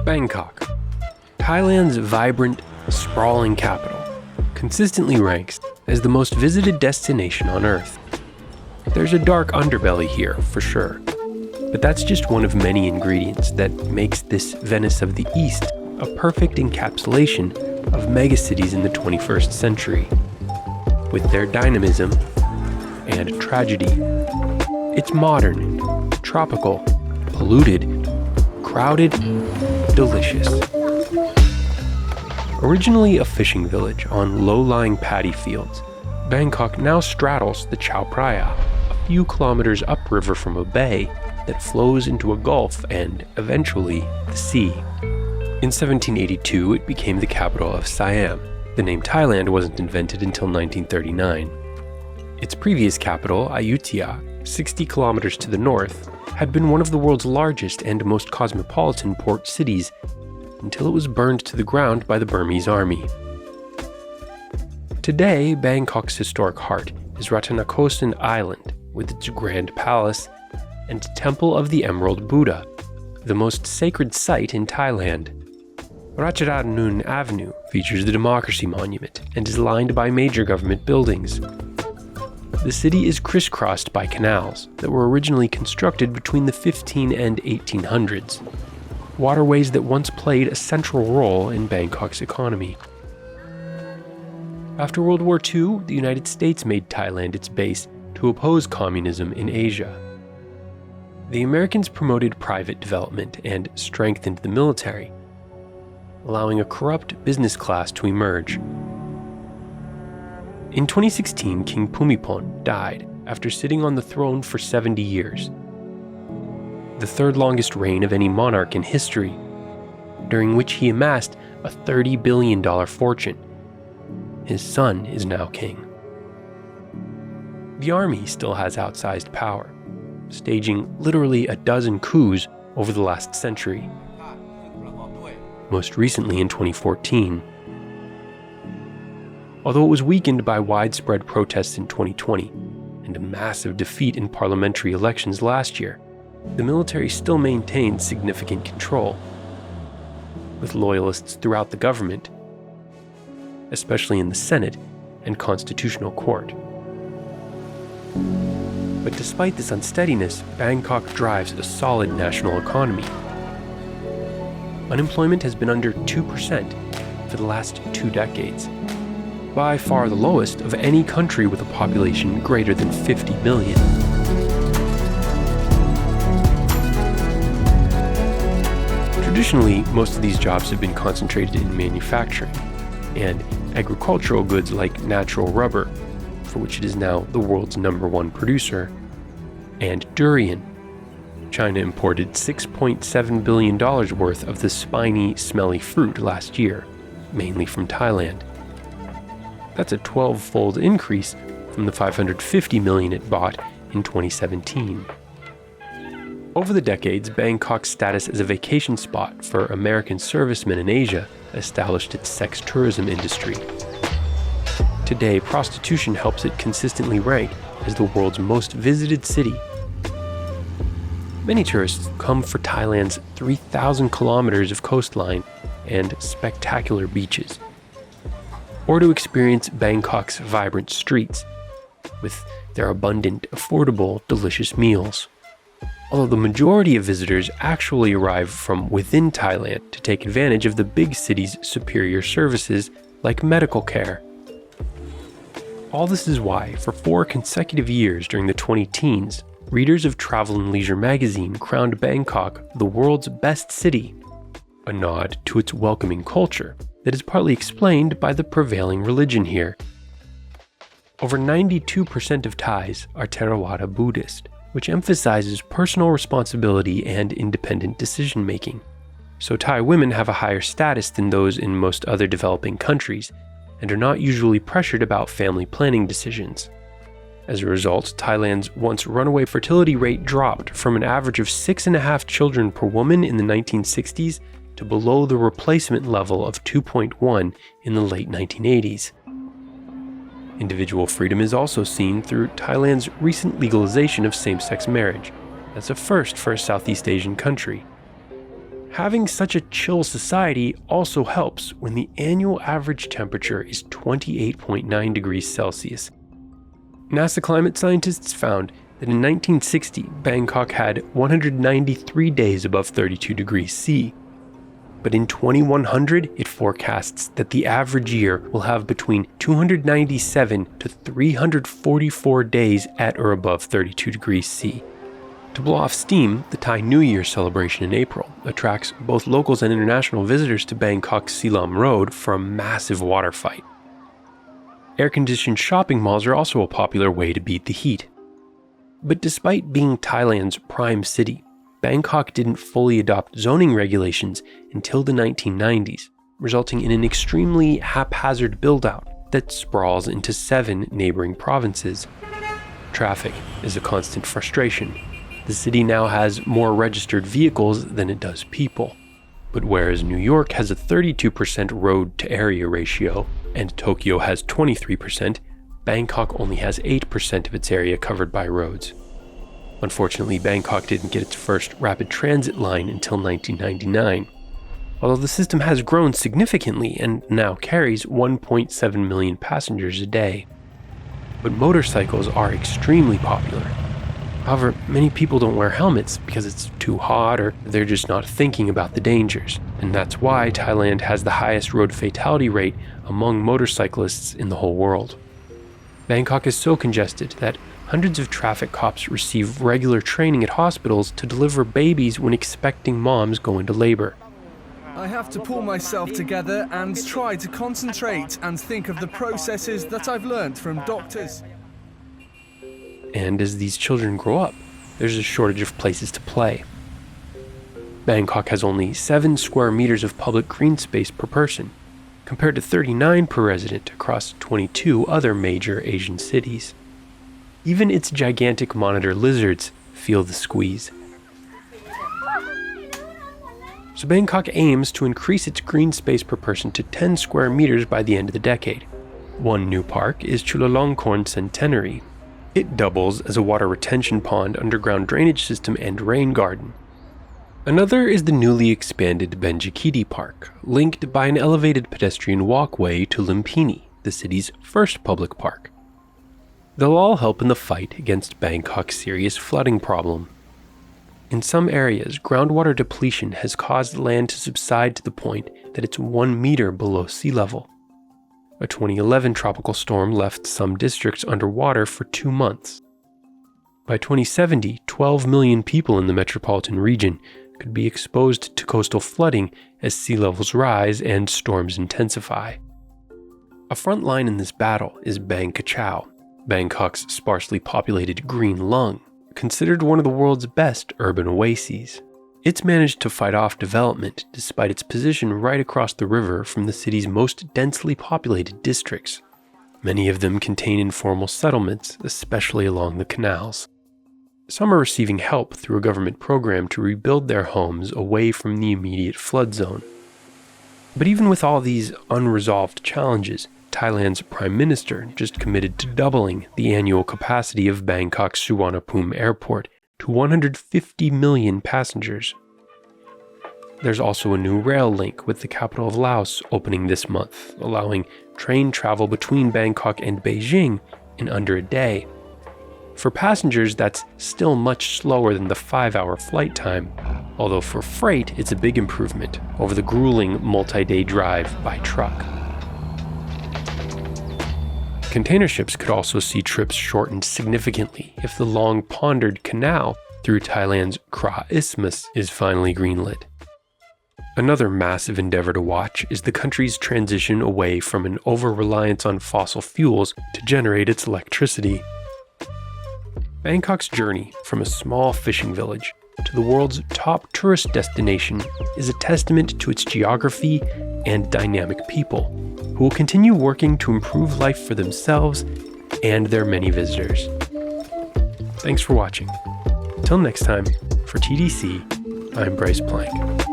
Bangkok, Thailand's vibrant, sprawling capital, consistently ranks as the most visited destination on Earth. There's a dark underbelly here, for sure, but that's just one of many ingredients that makes this Venice of the East a perfect encapsulation of megacities in the 21st century. With their dynamism and tragedy, it's modern, tropical, polluted, crowded, delicious. Originally a fishing village on low-lying paddy fields, Bangkok now straddles the Chao Phraya, a few kilometers upriver from a bay that flows into a gulf and, eventually, the sea. In 1782, it became the capital of Siam. The name Thailand wasn't invented until 1939. Its previous capital, Ayutthaya, 60 kilometers to the north, had been one of the world's largest and most cosmopolitan port cities until it was burned to the ground by the Burmese army. Today, Bangkok's historic heart is Ratanakosin Island, with its grand palace and Temple of the Emerald Buddha, the most sacred site in Thailand. Ratcharatnam Avenue features the Democracy Monument and is lined by major government buildings. The city is crisscrossed by canals that were originally constructed between the 15 and 1800s, waterways that once played a central role in Bangkok's economy. After World War II, the United States made Thailand its base to oppose communism in Asia. The Americans promoted private development and strengthened the military, allowing a corrupt business class to emerge. In 2016, King Bhumibol died after sitting on the throne for 70 years, the third longest reign of any monarch in history, during which he amassed a $30 billion fortune. His son is now king. The army still has outsized power, staging literally a dozen coups over the last century, most recently in 2014. Although it was weakened by widespread protests in 2020 and a massive defeat in parliamentary elections last year, the military still maintains significant control, with loyalists throughout the government, especially in the Senate and Constitutional Court. But despite this unsteadiness, Bangkok drives a solid national economy. Unemployment has been under 2% for the last 2 decades, by far the lowest of any country with a population greater than 50 million. Traditionally, most of these jobs have been concentrated in manufacturing and agricultural goods like natural rubber, for which it is now the world's #1 producer, and durian. China imported $6.7 billion worth of the spiny, smelly fruit last year, mainly from Thailand. That's a 12-fold increase from the $550 million it bought in 2017. Over the decades, Bangkok's status as a vacation spot for American servicemen in Asia established its sex tourism industry. Today, prostitution helps it consistently rank as the world's most visited city. Many tourists come for Thailand's 3,000 kilometers of coastline and spectacular beaches, or to experience Bangkok's vibrant streets with their abundant, affordable, delicious meals. Although the majority of visitors actually arrive from within Thailand to take advantage of the big city's superior services like medical care. All this is why, for 4 consecutive years during the 2010s, readers of Travel and Leisure magazine crowned Bangkok the world's best city, a nod to its welcoming culture that is partly explained by the prevailing religion here. Over 92% of Thais are Theravada Buddhist, which emphasizes personal responsibility and independent decision-making. So Thai women have a higher status than those in most other developing countries, and are not usually pressured about family planning decisions. As a result, Thailand's once runaway fertility rate dropped from an average of 6.5 children per woman in the 1960s to below the replacement level of 2.1 in the late 1980s. Individual freedom is also seen through Thailand's recent legalization of same-sex marriage. That's a first for a Southeast Asian country. Having such a chill society also helps when the annual average temperature is 28.9 degrees Celsius. NASA climate scientists found that in 1960, Bangkok had 193 days above 32 degrees C. But in 2100, it forecasts that the average year will have between 297 to 344 days at or above 32 degrees C. To blow off steam, the Thai New Year celebration in April attracts both locals and international visitors to Bangkok's Silam Road for a massive water fight. Air-conditioned shopping malls are also a popular way to beat the heat. But despite being Thailand's prime city, Bangkok didn't fully adopt zoning regulations until the 1990s, resulting in an extremely haphazard build-out that sprawls into 7 neighboring provinces. Traffic is a constant frustration. The city now has more registered vehicles than it does people. But whereas New York has a 32% road-to-area ratio and Tokyo has 23%, Bangkok only has 8% of its area covered by roads. Unfortunately, Bangkok didn't get its first rapid transit line until 1999. Although the system has grown significantly and now carries 1.7 million passengers a day. But motorcycles are extremely popular. However, many people don't wear helmets because it's too hot or they're just not thinking about the dangers. And that's why Thailand has the highest road fatality rate among motorcyclists in the whole world. Bangkok is so congested that hundreds of traffic cops receive regular training at hospitals to deliver babies when expecting moms go into labor. I have to pull myself together and try to concentrate and think of the processes that I've learned from doctors. And as these children grow up, there's a shortage of places to play. Bangkok has only 7 square meters of public green space per person, compared to 39 per resident across 22 other major Asian cities. Even its gigantic monitor lizards feel the squeeze. So Bangkok aims to increase its green space per person to 10 square meters by the end of the decade. One new park is Chulalongkorn Centenary. It doubles as a water retention pond, underground drainage system, and rain garden. Another is the newly expanded Megacity Park, linked by an elevated pedestrian walkway to Lumpini, the city's first public park. They'll all help in the fight against Bangkok's serious flooding problem. In some areas, groundwater depletion has caused land to subside to the point that it's 1 meter below sea level. A 2011 tropical storm left some districts underwater for 2 months. By 2070, 12 million people in the metropolitan region could be exposed to coastal flooding as sea levels rise and storms intensify. A front line in this battle is Bang Krachao, Bangkok's sparsely populated green lung, considered one of the world's best urban oases. It's managed to fight off development despite its position right across the river from the city's most densely populated districts. Many of them contain informal settlements, especially along the canals. Some are receiving help through a government program to rebuild their homes away from the immediate flood zone. But even with all these unresolved challenges, Thailand's Prime Minister just committed to doubling the annual capacity of Bangkok's Suvarnabhumi Airport to 150 million passengers. There's also a new rail link with the capital of Laos opening this month, allowing train travel between Bangkok and Beijing in under a day. For passengers, that's still much slower than the 5-hour flight time, although for freight, it's a big improvement over the grueling multi-day drive by truck. Container ships could also see trips shortened significantly if the long pondered canal through Thailand's Kra Isthmus is finally greenlit. Another massive endeavor to watch is the country's transition away from an over-reliance on fossil fuels to generate its electricity. Bangkok's journey from a small fishing village to the world's top tourist destination is a testament to its geography and dynamic people, who will continue working to improve life for themselves and their many visitors. Thanks for watching. Till next time, for TDC, I'm Bryce Plank.